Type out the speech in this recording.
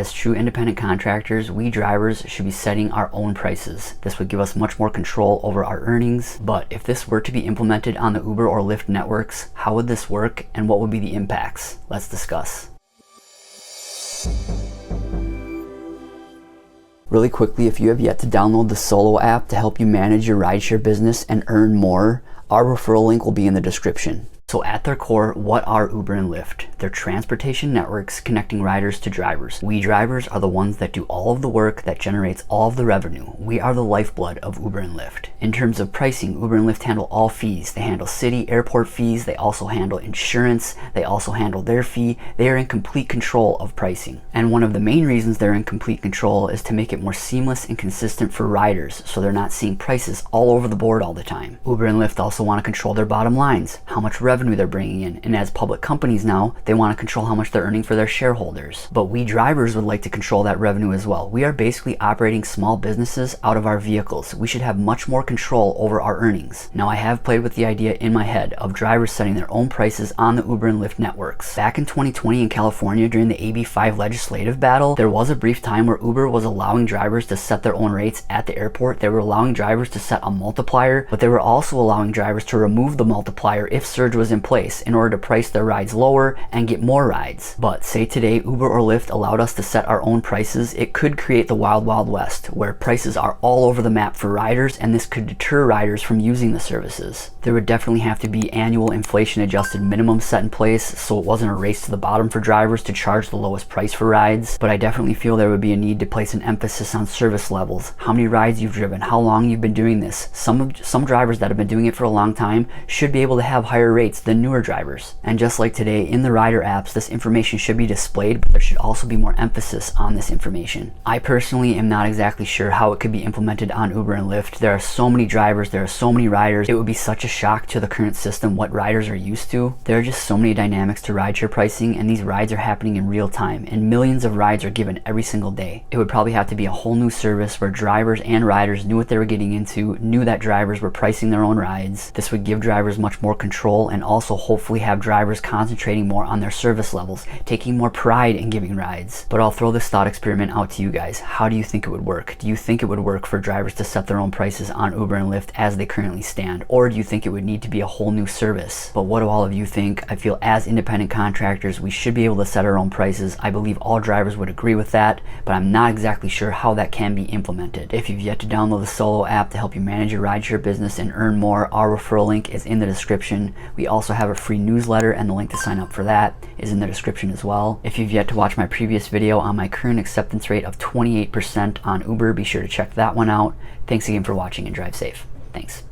As true independent contractors, we drivers should be setting our own prices. This would give us much more control over our earnings. But if this were to be implemented on the Uber or Lyft networks, how would this work and what would be the impacts? Let's discuss. Really quickly, if you have yet to download the Solo app to help you manage your rideshare business and earn more, our referral link will be in the description. So at their core, what are Uber and Lyft? They're transportation networks connecting riders to drivers. We drivers are the ones that do all of the work that generates all of the revenue. We are the lifeblood of Uber and Lyft. In terms of pricing, Uber and Lyft handle all fees. They handle city, airport fees. They also handle insurance. They also handle their fee. They are in complete control of pricing. And one of the main reasons they're in complete control is to make it more seamless and consistent for riders, so they're not seeing prices all over the board all the time. Uber and Lyft also want to control their bottom lines, how much revenue they're bringing in, and as public companies now, they want to control how much they're earning for their shareholders. But we drivers would like to control that revenue as well. We are basically operating small businesses out of our vehicles. We should have much more control over our earnings. Now, I have played with the idea in my head of drivers setting their own prices on the Uber and Lyft networks. Back in 2020 in California during the AB5 legislative battle, there was a brief time where Uber was allowing drivers to set their own rates at the airport. They were allowing drivers to set a multiplier, but they were also allowing drivers to remove the multiplier if surge was in place in order to price their rides lower and get more rides. But say today Uber or Lyft allowed us to set our own prices, it could create the wild west where prices are all over the map for riders, and this could deter riders from using the services. There would definitely have to be annual inflation adjusted minimums set in place so it wasn't a race to the bottom for drivers to charge the lowest price for rides. But I definitely feel there would be a need to place an emphasis on service levels, how many rides you've driven, how long you've been doing this. Some drivers that have been doing it for a long time should be able to have higher rates than newer drivers. And just like today in the rider apps, this information should be displayed, but there should also be more emphasis on this information. I personally am not exactly sure how it could be implemented on Uber and Lyft. There are so many drivers, there are so many riders. It would be such a shock to the current system what riders are used to. There are just so many dynamics to rideshare pricing, and these rides are happening in real time, and millions of rides are given every single day. It would probably have to be a whole new service where drivers and riders knew what they were getting into, knew that drivers were pricing their own rides. This would give drivers much more control and also hopefully have drivers concentrating more on their service levels, taking more pride in giving rides. But I'll throw this thought experiment out to you guys. How do you think it would work? Do you think it would work for drivers to set their own prices on Uber and Lyft as they currently stand? Or do you think it would need to be a whole new service? But what do all of you think? I feel as independent contractors, we should be able to set our own prices. I believe all drivers would agree with that, but I'm not exactly sure how that can be implemented. If you've yet to download the Solo app to help you manage your rideshare business and earn more, our referral link is in the description. We also have a free newsletter, and the link to sign up for that is in the description as well. If you've yet to watch my previous video on my current acceptance rate of 28% on Uber, be sure to check that one out. Thanks again for watching and drive safe. Thanks.